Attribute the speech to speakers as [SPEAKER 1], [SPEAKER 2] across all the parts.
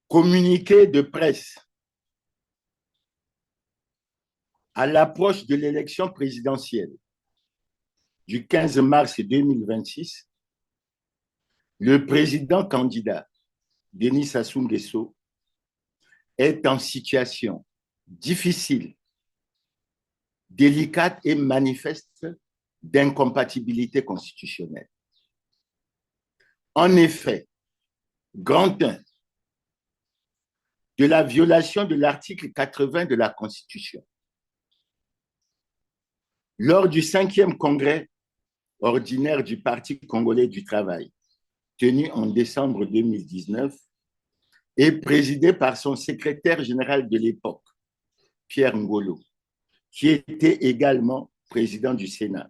[SPEAKER 1] Communiqué de presse à l'approche de l'élection présidentielle du 15 mars 2026, le président candidat Denis Sassou Nguesso est en situation difficile, délicate et manifeste d'incompatibilité constitutionnelle. En effet, grand 1 de la violation de l'article 80 de la Constitution. Lors du 5e congrès ordinaire du Parti congolais du travail, tenu en décembre 2019, et présidé par son secrétaire général de l'époque, Pierre Ngolo, qui était également président du Sénat.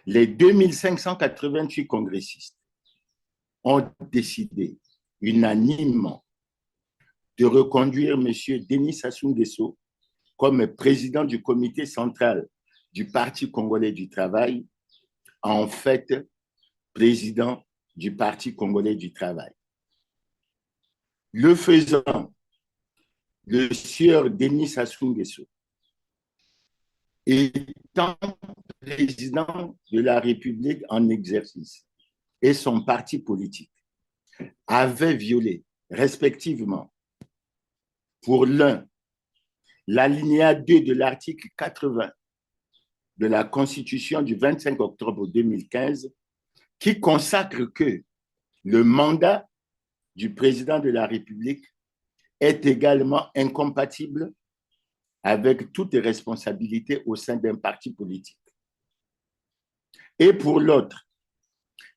[SPEAKER 1] Les 2588 congressistes ont décidé unanimement de reconduire M. Denis Sassou Nguesso comme président du comité central du Parti congolais du travail, en fait président du Parti congolais du travail. Le faisant, le sieur Denis Sassou Nguesso, étant président de la République en exercice, et son parti politique avaient violé respectivement pour l'un l'alinéa 2 de l'article 80 de la Constitution du 25 octobre 2015 qui consacre que le mandat du président de la République est également incompatible avec toute responsabilité au sein d'un parti politique. Et pour l'autre,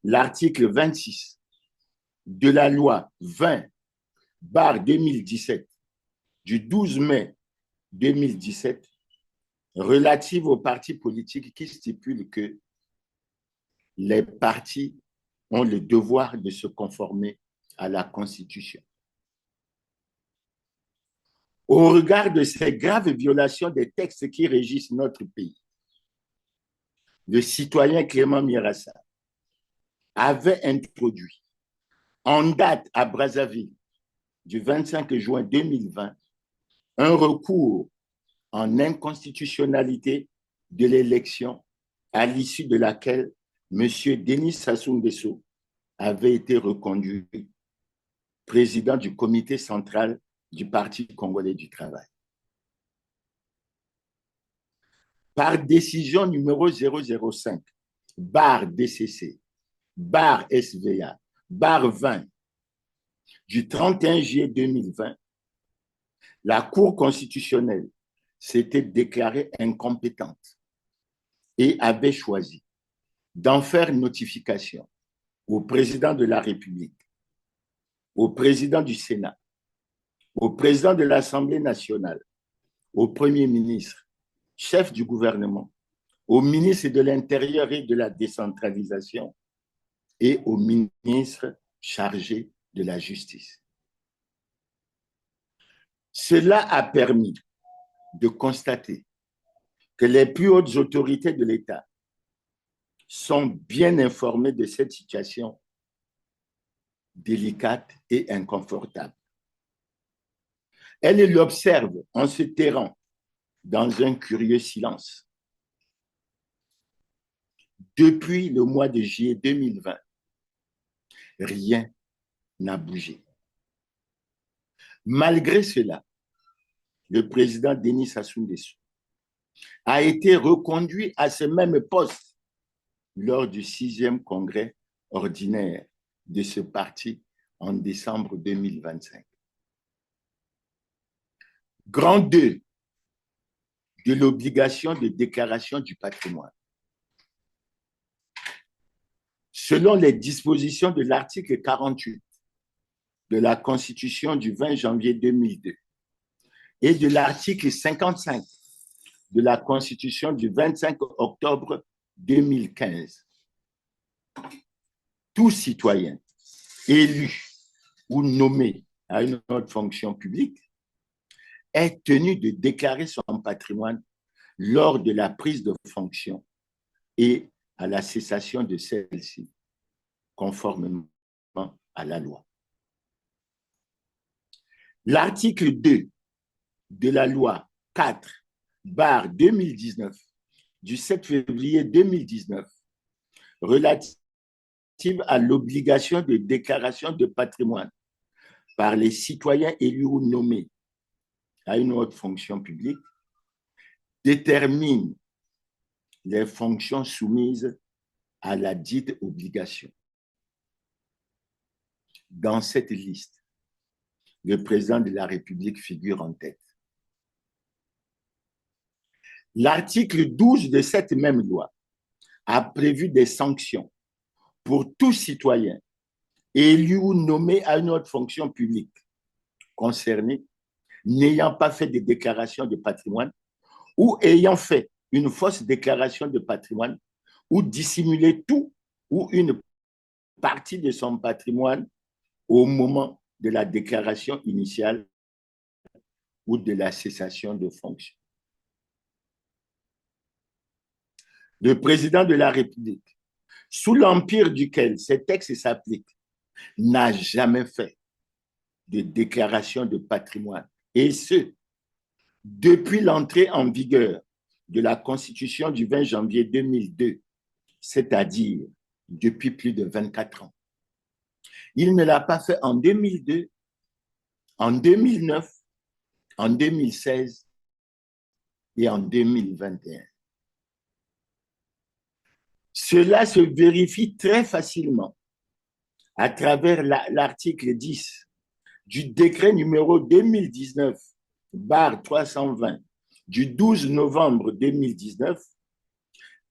[SPEAKER 1] l'article 26 de la loi 20/2017 du 12 mai 2017 relative aux partis politiques qui stipule que les partis ont le devoir de se conformer à la Constitution. Au regard de ces graves violations des textes qui régissent notre pays, le citoyen Clément Mirassa avait introduit en date à Brazzaville du 25 juin 2020 un recours en inconstitutionnalité de l'élection à l'issue de laquelle M. Denis Sassou Nguesso avait été reconduit président du comité central du Parti congolais du travail. Par décision numéro 005/DCC/SVA/20 du 31 juillet 2020, la Cour constitutionnelle s'était déclarée incompétente et avait choisi d'en faire notification au président de la République, au président du Sénat, au président de l'Assemblée nationale, au Premier ministre, chef du gouvernement, au ministre de l'Intérieur et de la décentralisation et au ministre chargé de la Justice. Cela a permis de constater que les plus hautes autorités de l'État sont bien informées de cette situation délicate et inconfortable. Elles l'observent en se tairant dans un curieux silence. Depuis le mois de juillet 2020, rien n'a bougé. Malgré cela, le président Denis Sassou Nguesso a été reconduit à ce même poste lors du 6e congrès ordinaire de ce parti en décembre 2025. Grand 2 de l'obligation de déclaration du patrimoine. Selon les dispositions de l'article 48 de la Constitution du 20 janvier 2002 et de l'article 55 de la Constitution du 25 octobre 2015, tout citoyen élu ou nommé à une autre fonction publique est tenu de déclarer son patrimoine lors de la prise de fonction et à la cessation de celle-ci, conformément à la loi. L'article 2 de la loi 4/2019 du 7 février 2019 relative à l'obligation de déclaration de patrimoine par les citoyens élus ou nommés à une autre fonction publique détermine les fonctions soumises à la dite obligation. Dans cette liste, le président de la République figure en tête. L'article 12 de cette même loi a prévu des sanctions pour tout citoyen élu ou nommé à une autre fonction publique concerné n'ayant pas fait de déclaration de patrimoine ou ayant fait une fausse déclaration de patrimoine ou dissimulé tout ou une partie de son patrimoine au moment de la déclaration initiale ou de la cessation de fonction. Le président de la République, sous l'empire duquel ces textes s'appliquent, n'a jamais fait de déclaration de patrimoine, et ce, depuis l'entrée en vigueur de la Constitution du 20 janvier 2002, c'est-à-dire depuis plus de 24 ans. Il ne l'a pas fait en 2002, en 2009, en 2016 et en 2021. Cela se vérifie très facilement à travers l'article 10 du décret numéro 2019/320 du 12 novembre 2019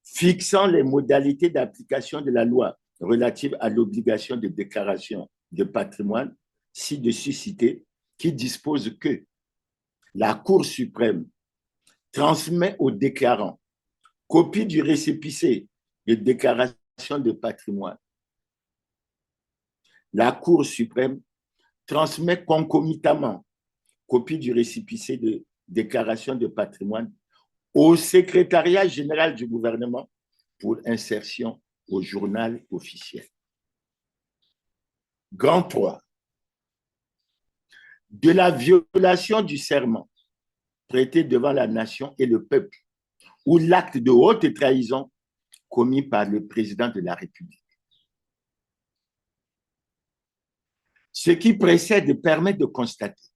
[SPEAKER 1] fixant les modalités d'application de la loi relative à l'obligation de déclaration de patrimoine ci-dessus cité, qui dispose que la Cour suprême transmet au déclarant copie du récépissé de déclaration de patrimoine. La Cour suprême transmet concomitamment copie du récépissé de déclaration de patrimoine au secrétariat général du gouvernement pour insertion au journal officiel. Grand 3. De la violation du serment prêté devant la nation et le peuple ou l'acte de haute trahison commis par le président de la République. Ce qui précède permet de constater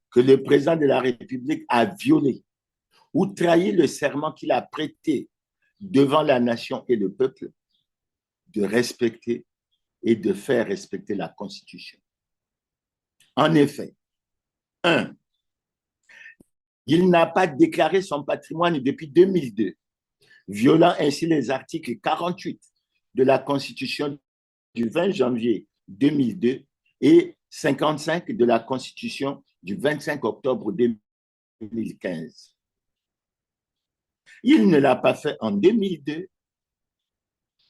[SPEAKER 1] que le président de la République a violé ou trahi le serment qu'il a prêté devant la nation et le peuple de respecter et de faire respecter la Constitution. En effet, 1. Il n'a pas déclaré son patrimoine depuis 2002, violant ainsi les articles 48 de la Constitution du 20 janvier 2002 et 55 de la Constitution du 25 octobre 2015. Il ne l'a pas fait en 2002,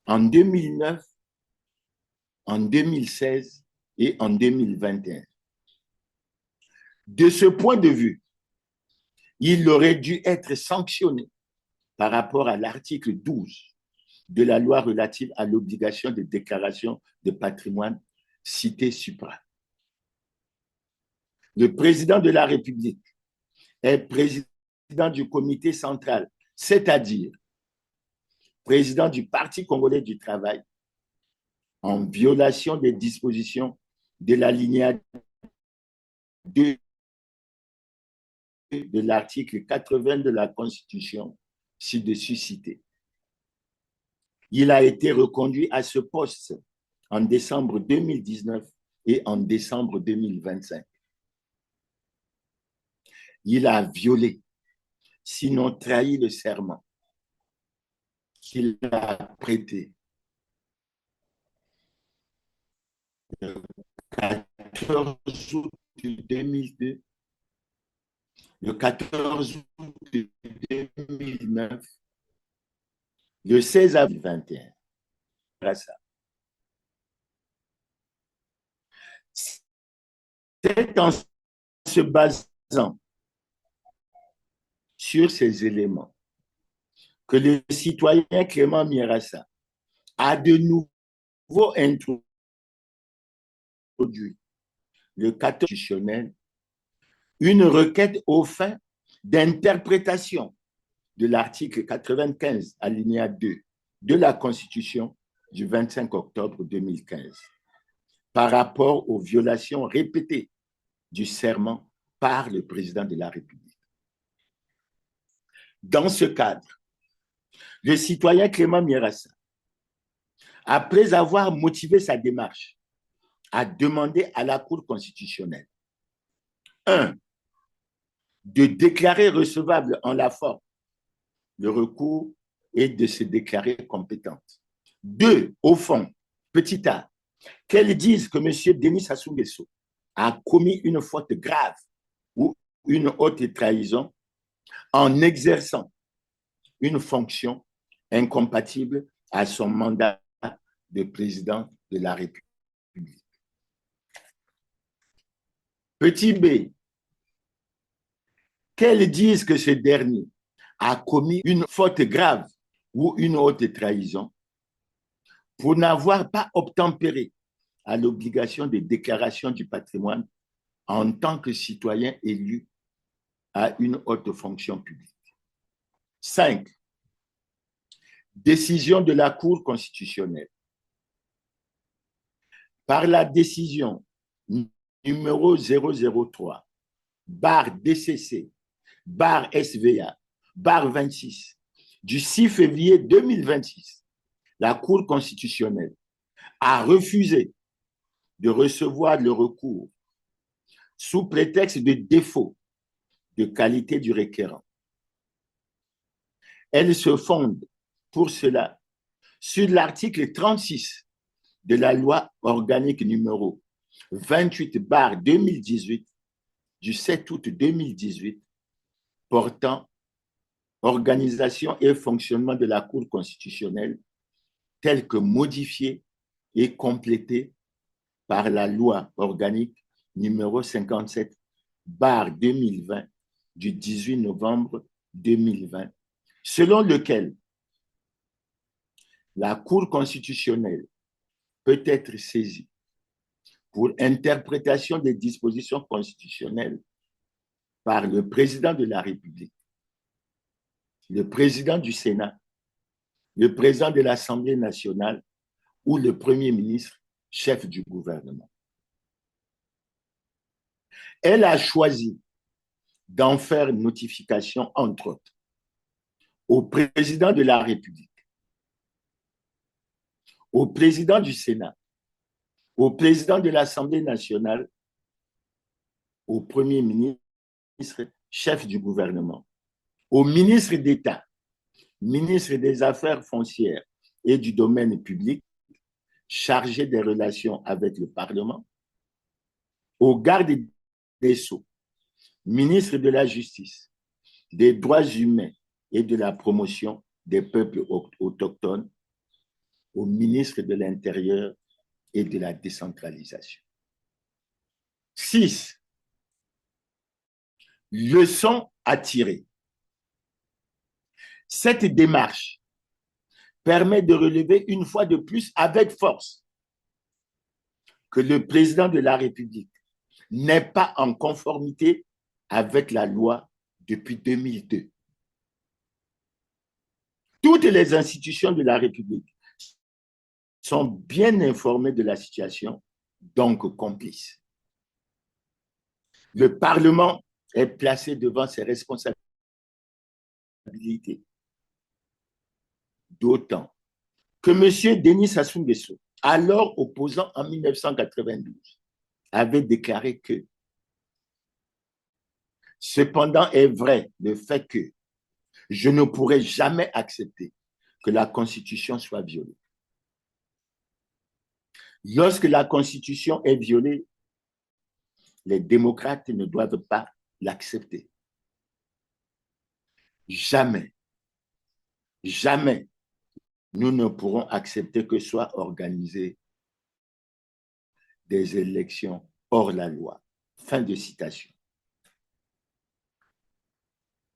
[SPEAKER 1] en 2009, en 2016 et en 2021. De ce point de vue, il aurait dû être sanctionné par rapport à l'article 12 de la loi relative à l'obligation de déclaration de patrimoine cité supra. Le président de la République est président du comité central, c'est-à-dire président du Parti congolais du travail, en violation des dispositions de l'alinéa 2 de l'article 80 de la Constitution ci-dessus cité. Il a été reconduit à ce poste en décembre 2019 et en décembre 2025. Il a violé, sinon trahi le serment qu'il a prêté le 14 août 2002, le 14 août 2009, le 16 avril 2021. C'est en se basant sur ces éléments que le citoyen Clément Mierassa a de nouveau introduit le cadre constitutionnel une requête aux fins d'interprétation de l'article 95, alinéa 2 de la Constitution du 25 octobre 2015 par rapport aux violations répétées du serment par le président de la République. Dans ce cadre, le citoyen Clément Mierassa, après avoir motivé sa démarche, a demandé à la Cour constitutionnelle 1. De déclarer recevable en la forme le recours et de se déclarer compétente. 2. Au fond, petit a, qu'elle dise que M. Denis Sassou Nguesso a commis une faute grave ou une haute trahison en exerçant une fonction incompatible à son mandat de président de la République. Petit b, qu'elle dise que ce dernier a commis une faute grave ou une haute trahison pour n'avoir pas obtempéré à l'obligation de déclaration du patrimoine en tant que citoyen élu à une haute fonction publique. 5. Décision de la Cour constitutionnelle. Par la décision numéro 003, barre DCC, barre SVA, barre 26, du 6 février 2026, la Cour constitutionnelle a refusé de recevoir le recours sous prétexte de défaut de qualité du requérant. Elle se fonde pour cela sur l'article 36 de la loi organique numéro 28/2018 du 7 août 2018 portant organisation et fonctionnement de la Cour constitutionnelle telle que modifiée et complétée par la loi organique numéro 57/2020 du 18 novembre 2020, selon lequel la Cour constitutionnelle peut être saisie pour interprétation des dispositions constitutionnelles par le président de la République, le président du Sénat, le président de l'Assemblée nationale ou le Premier ministre, chef du gouvernement. Elle a choisi d'en faire notification, entre autres, au président de la République, au président du Sénat, au président de l'Assemblée nationale, au Premier ministre, chef du gouvernement, au ministre d'État, ministre des Affaires foncières et du domaine public, chargé des relations avec le Parlement, au garde des Sceaux, ministre de la Justice, des Droits humains et de la promotion des peuples autochtones, au ministre de l'Intérieur et de la décentralisation. 6. Leçon à tirer. Cette démarche permet de relever une fois de plus avec force que le président de la République n'est pas en conformité avec la loi depuis 2002. Toutes les institutions de la République sont bien informées de la situation, donc complices. Le Parlement est placé devant ses responsabilités, d'autant que M. Denis Sassou Nguesso, alors opposant en 1992, avait déclaré que cependant est vrai le fait que je ne pourrai jamais accepter que la Constitution soit violée. Lorsque la Constitution est violée, les démocrates ne doivent pas l'accepter. Jamais, jamais nous ne pourrons accepter que soient organisées des élections hors la loi. Fin de citation.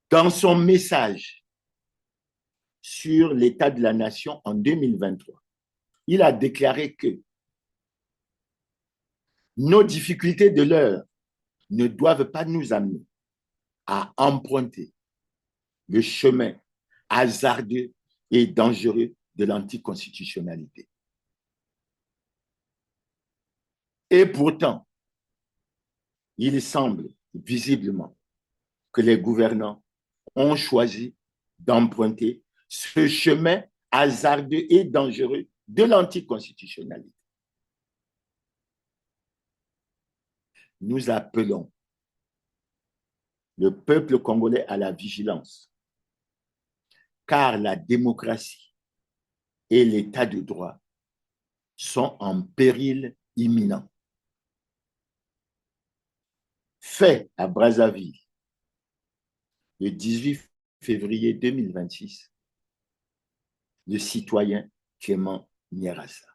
[SPEAKER 1] Dans son message sur l'état de la nation en 2023, il a déclaré que nos difficultés de l'heure ne doivent pas nous amener à emprunter le chemin hasardeux et dangereux de l'anticonstitutionnalité. Et pourtant, il semble visiblement que les gouvernants ont choisi d'emprunter ce chemin hasardeux et dangereux de l'anticonstitutionnalité. Nous appelons le peuple congolais à la vigilance, car la démocratie et l'état de droit sont en péril imminent. Fait à Brazzaville le 18 février 2026, le citoyen Clément Nyarassa.